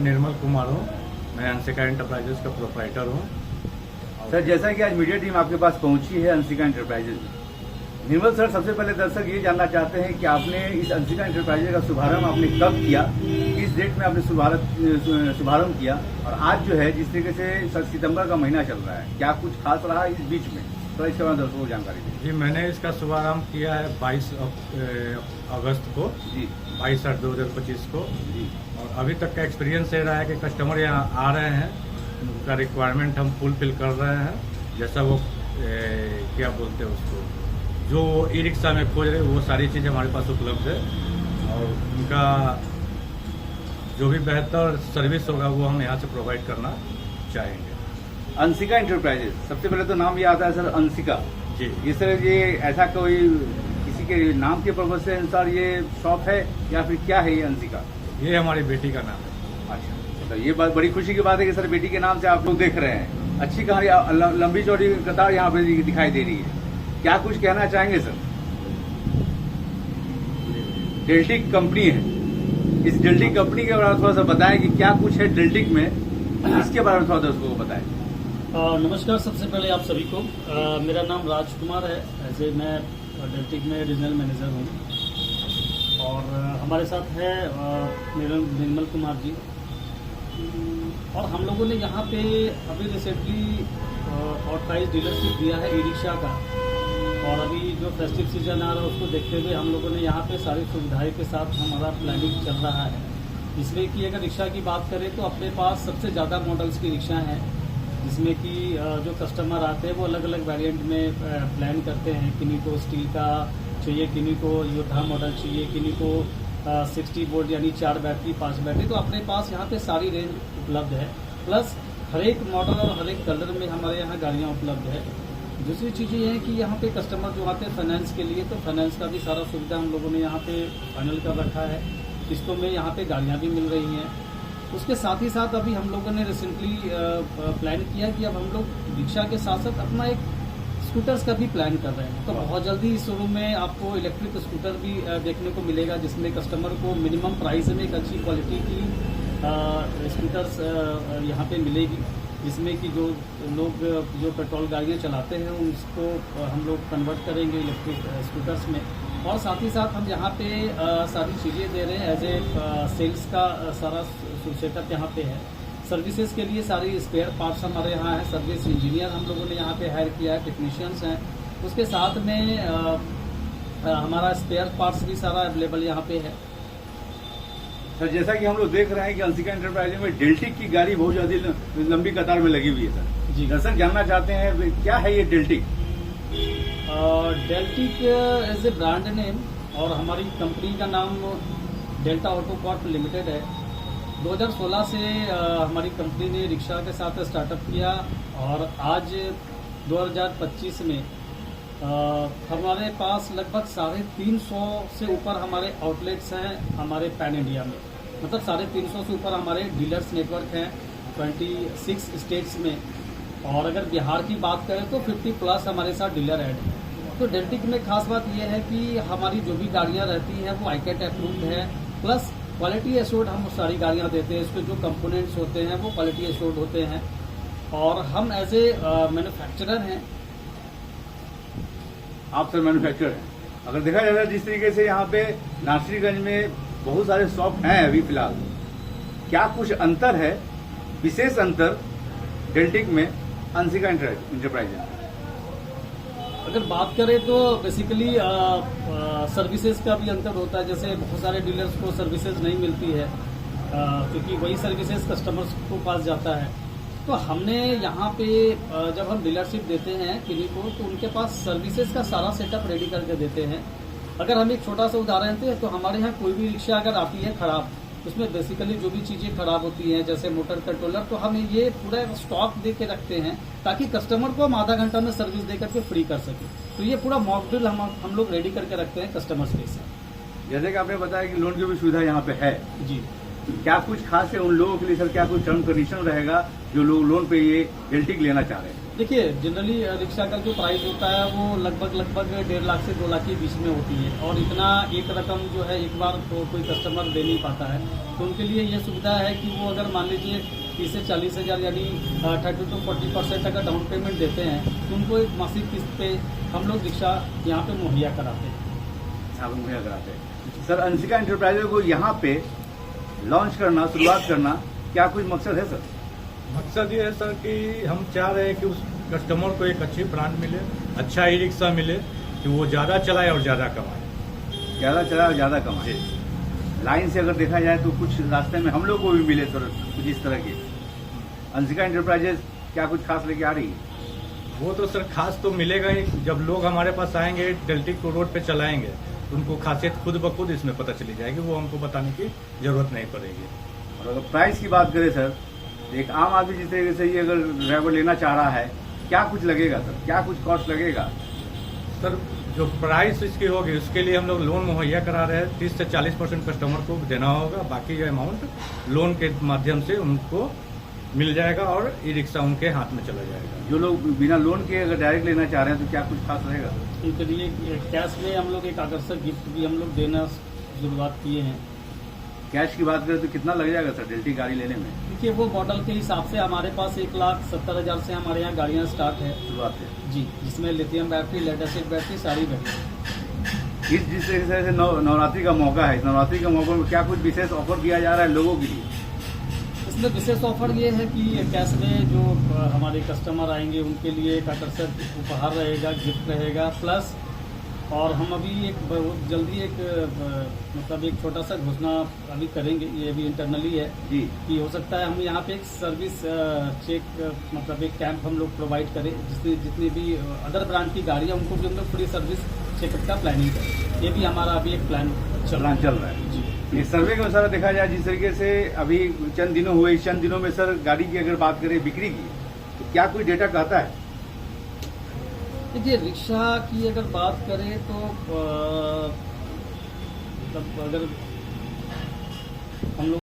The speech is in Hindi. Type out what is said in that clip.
निर्मल कुमार हूँ। मैं अंशिका एंटरप्राइजेज का प्रोप्राइटर हूँ। सर, जैसा कि आज मीडिया टीम आपके पास पहुंची है अंशिका एंटरप्राइजेज में, निर्मल सर, सबसे पहले दर्शक ये जानना चाहते हैं कि आपने इस अंशिका एंटरप्राइजेज का शुभारंभ आपने कब किया, किस डेट में आपने शुभारंभ किया, और आज जो है जिस तरीके से सितंबर का महीना चल रहा है, क्या कुछ खास रहा इस बीच में, तो इसके बाद दर्शकों को जानकारी दें। जी, मैंने इसका शुभारंभ किया है 22 अगस्त को जी, 22/8/2025 को जी। और अभी तक का एक्सपीरियंस ये रहा है कि कस्टमर यहाँ आ रहे हैं, उनका रिक्वायरमेंट हम फुलफिल कर रहे हैं। जैसा वो क्या बोलते हैं उसको, जो ई रिक्शा में खोज रहे वो सारी चीज़ हमारे पास उपलब्ध है, और उनका जो भी बेहतर सर्विस होगा वो हम यहाँ से प्रोवाइड करना चाहेंगे। अंशिका एंटरप्राइजेज, सबसे पहले तो नाम ये आता है सर, अंशिका जी। ये सर, ये ऐसा कोई किसी के नाम के पर्पज से सर ये शॉप है या फिर क्या है ये अंशिका? ये हमारी बेटी का नाम है। अच्छा, तो ये बात बड़ी खुशी की बात है कि सर बेटी के नाम से आप लोग देख रहे हैं। अच्छी कहानी, लंबी चौड़ी कतार यहाँ पे दिखाई दे रही है। क्या कुछ कहना चाहेंगे सर? डेल्टिक कंपनी है, इस डेल्टिक कंपनी के बारे में थोड़ा सा बताएं कि क्या कुछ है डेल्टिक में, इसके बारे में थोड़ा दर्शकों को बताएं। नमस्कार, सबसे पहले आप सभी को मेरा नाम राजकुमार है। ऐसे मैं डेल्टिक में रीजनल मैनेजर हूँ, और हमारे साथ है निर्मल कुमार जी। और हम लोगों ने यहाँ पे अभी रिसेंटली ऑथराइज डीलरशिप दिया है ई रिक्शा का, और अभी जो फेस्टिव सीजन आ रहा है उसको देखते हुए हम लोगों ने यहाँ पे सारी सुविधाएं के साथ हमारा प्लानिंग चल रहा है। इसलिए कि अगर रिक्शा की बात करें तो अपने पास सबसे ज़्यादा मॉडल्स की रिक्शा हैं, जिसमें कि जो कस्टमर आते हैं वो अलग अलग वेरिएंट में प्लान करते हैं। किन्हीं को स्टील का चाहिए, किन्हीं को योद्धा मॉडल चाहिए, किन्हीं को 60 वोल्ट यानी 4 बैटरी 5 बैटरी। तो अपने पास यहाँ पे सारी रेंज उपलब्ध है, प्लस हर एक मॉडल और हर एक कलर में हमारे यहाँ गाड़ियाँ उपलब्ध है। दूसरी चीज़ ये है कि यहाँ पे कस्टमर जो आते हैं फाइनेंस के लिए, तो फाइनेंस का भी सारा सुविधा हम लोगों ने यहाँ पे फाइनल कर रखा है। किस्तों में यहाँ पे गाड़ियाँ भी मिल रही हैं। उसके साथ ही साथ अभी हम लोगों ने रिसेंटली प्लान किया कि अब हम लोग रिक्शा के साथ साथ अपना एक स्कूटर्स का भी प्लान कर रहे हैं। तो बहुत जल्दी इस शोरूम में आपको इलेक्ट्रिक स्कूटर भी देखने को मिलेगा, जिसमें कस्टमर को मिनिमम प्राइस में एक अच्छी क्वालिटी की स्कूटर्स यहाँ पे मिलेगी, जिसमें कि जो लोग जो पेट्रोल गाड़ियाँ चलाते हैं उसको हम लोग कन्वर्ट करेंगे इलेक्ट्रिक स्कूटर्स में। और साथ ही साथ हम यहाँ पे सारी चीज़ें दे रहे हैं। एज ए सेल्स का सारा सेटअप यहाँ पे है। सर्विसेज के लिए सारी स्पेयर पार्ट्स हमारे यहाँ है। सर्विस इंजीनियर हम लोगों ने यहाँ पे हायर किया है, टेक्नीशियंस हैं। उसके साथ में हमारा स्पेयर पार्ट्स भी सारा अवेलेबल यहाँ पे है। सर, जैसा कि हम लोग देख रहे हैं कि अंशिका एंटरप्राइजेज में डेल्टिक की गाड़ी बहुत ज्यादा लंबी कतार में लगी हुई है सर जी। दर्शक जानना चाहते हैं क्या है ये Deltic? Deltic as a brand name, और हमारी कंपनी का नाम डेल्टा ऑटो कॉर्प लिमिटेड है। 2016 से हमारी कंपनी ने रिक्शा के साथ स्टार्टअप किया, और आज 2025 में हमारे पास लगभग 350 से ऊपर हमारे आउटलेट्स हैं हमारे पैन इंडिया में। मतलब 350 से ऊपर हमारे डीलर्स नेटवर्क हैं 26 स्टेट्स में। और अगर बिहार की बात करें तो 50+ हमारे साथ डीलर ऐड है। तो डेल्टिक में खास बात यह है कि हमारी जो भी गाड़ियां रहती हैं वो आईकैट अप्रूव्ड है, प्लस क्वालिटी एश्योर्ड हम सारी गाड़ियां देते हैं। इसके जो कंपोनेंट्स होते हैं वो क्वालिटी एश्योर्ड होते हैं, और हम एज ए मैन्युफैक्चरर हैं। आप सर मैन्युफैक्चरर हैं। अगर देखा जाए जिस तरीके से यहाँ पे नासिरगंज में बहुत सारे शॉप हैं अभी फिलहाल, क्या कुछ अंतर है, विशेष अंतर डेल्टिक में अंशिका एंटरप्राइजेज? अगर बात करें तो बेसिकली सर्विसेज का भी अंतर होता है। जैसे बहुत सारे डीलर्स को सर्विसेज नहीं मिलती है, क्योंकि वही सर्विसेज कस्टमर्स को पास जाता है। तो हमने यहाँ पे जब हम डीलरशिप देते हैं किन्हीं को, तो उनके पास सर्विसेज का सारा सेटअप रेडी करके देते हैं। अगर हम एक छोटा सा उदाहरण दें तो हमारे यहाँ कोई भी रिक्शा अगर आती है खराब, उसमें बेसिकली जो भी चीज़ें खराब होती हैं जैसे मोटर कंट्रोलर, तो हम ये पूरा स्टॉक दे के रखते हैं ताकि कस्टमर को हम आधा घंटा में सर्विस दे करके फ्री कर सके। तो ये पूरा मॉक ड्रिल हम लोग रेडी करके रखते हैं कस्टमर्स के साथ। जैसे कि आपने बताया कि लोन की भी सुविधा यहाँ पे है जी। क्या कुछ खास है उन लोगों के लिए सर? क्या कुछ टर्म कंडीशन रहेगा जो लोग लोन पे ये डेल्टिक लेना चाह रहे हैं? देखिए, जनरली रिक्शा का जो प्राइस होता है वो लगभग 1.5 लाख से 2 लाख के बीच में होती है, और इतना एक रकम जो है एक बार तो कोई कस्टमर दे नहीं पाता है। तो उनके लिए ये सुविधा है कि वो अगर मान लीजिए 30 से 40 हज़ार यानी 30 to 40% अगर डाउन पेमेंट देते हैं तो उनको एक मासिक किस्त पे हम लोग रिक्शा यहाँ पे मुहैया कराते हैं। आप मुहैया कराते हैं। सर, अंशिका इंटरप्राइजेज को यहाँ पे लॉन्च करना, शुरुआत करना, क्या कुछ मकसद है सर? मकसद ये है सर कि हम चाह रहे हैं कि उस कस्टमर को एक अच्छी ब्रांड मिले, अच्छा ई रिक्शा मिले कि वो ज़्यादा चलाए और ज़्यादा कमाए। ज़्यादा चला और ज़्यादा कमाए। लाइन से अगर देखा जाए तो कुछ रास्ते में हम लोग को भी मिले सर कुछ इस तरह के। अंशिका इंटरप्राइजेज क्या कुछ खास लेके आ रही है? वो तो सर खास तो मिलेगा ही, जब लोग हमारे पास आएंगे डेल्टिक को रोड पे चलाएंगे तो उनको खासियत खुद ब खुद इसमें पता चली जाएगी, वो हमको बताने की जरूरत नहीं पड़ेगी। और अगर प्राइस की बात करें सर, एक आम आदमी जिस तरीके से ये अगर ड्राइवर लेना चाह रहा है, क्या कुछ लगेगा सर? क्या कुछ कॉस्ट लगेगा? सर, जो प्राइस इसकी होगी उसके लिए हम लोग लोन मुहैया करा रहे हैं। 30 से 40% कस्टमर को देना होगा, बाकी जो अमाउंट लोन के माध्यम से उनको मिल जाएगा और ई रिक्शा उनके हाथ में चला जाएगा। जो लोग बिना लोन के अगर डायरेक्ट लेना चाह रहे हैं तो क्या कुछ खास रहेगा? उनके लिए कैश में हम लोग एक आकर्षक गिफ्ट भी हम लोग देना शुरुआत किए हैं। कैश की बात करें तो कितना लग जाएगा सर डेल्टी गाड़ी लेने में? देखिए, वो मॉडल के हिसाब से हमारे पास 1,70,000 से हमारे यहाँ गाड़ियाँ स्टार्ट है शुरुआत है जी, जिसमें lithium battery, lead acid battery सारी बैटरी। जिस तरीके से नवरात्रि का मौका है, इस नवरात्रि के मौके में क्या कुछ विशेष ऑफर दिया जा रहा है लोगों के लिए? इसमें विशेष ऑफर ये है कि कैश में जो हमारे कस्टमर आएंगे उनके लिए एक आकर्षक उपहार रहेगा, गिफ्ट रहेगा, प्लस और हम अभी एक बहुत जल्दी एक मतलब एक छोटा सा घोषणा अभी करेंगे, ये भी इंटरनली है जी, कि हो सकता है हम यहाँ पे एक सर्विस चेक मतलब एक कैंप हम लोग प्रोवाइड करें, जितनी भी अदर ब्रांड की गाड़ियाँ उनको भी हम लोग फ्री सर्विस चेकअप का प्लानिंग करें। ये भी हमारा अभी एक प्लान चल रहा है जी। इस सर्वे के अनुसार देखा जाए जिस तरीके से अभी चंद दिनों हुए, इस चंद दिनों में सर गाड़ी की अगर बात करें बिक्री की, तो क्या कोई डेटा कहता है? देखिए, रिक्शा की अगर बात करें तो मतलब अगर हम लोग